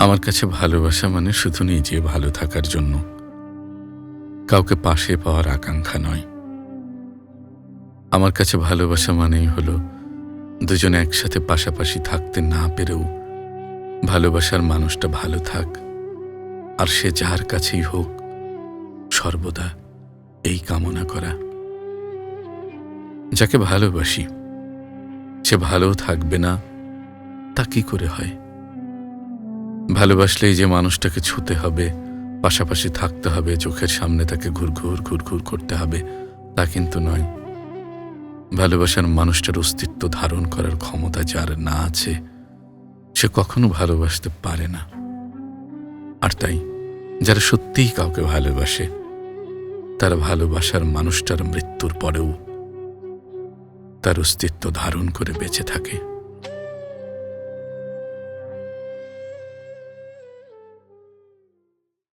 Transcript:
আমার কাছে ভালোবাসা মানে শুধু নিজে ভালো থাকার জন্য, কাউকে পাশে পাওয়ার আকাঙ্ক্ষা নয়। আমার কাছে ভালোবাসা মানেই হলো দুজনে একসাথে পাশাপাশি থাকতে না পেরেও ভালোবাসার মানুষটা ভালো থাক, আর সে যার কাছেই হোক সর্বদা এই কামনা করা। যাকে ভালোবাসি সে ভালো থাকবে না তা কি করে হয়? ভালোবাসলেই যে মানুষটাকে ছুতে হবে, পাশাপাশি থাকতে হবে, চোখের সামনে তাকে ঘুরঘুর ঘুরঘুর করতে হবে তা কিন্তু নয়। ভালোবাসার মানুষটার অস্তিত্ব ধারণ করার ক্ষমতা যার না আছে সে কখনো ভালোবাসতে পারে না। আর তাই যারা সত্যিই কাউকে ভালোবাসে তারা ভালোবাসার মানুষটার মৃত্যুর পরেও তার অস্তিত্ব ধারণ করে বেঁচে থাকে।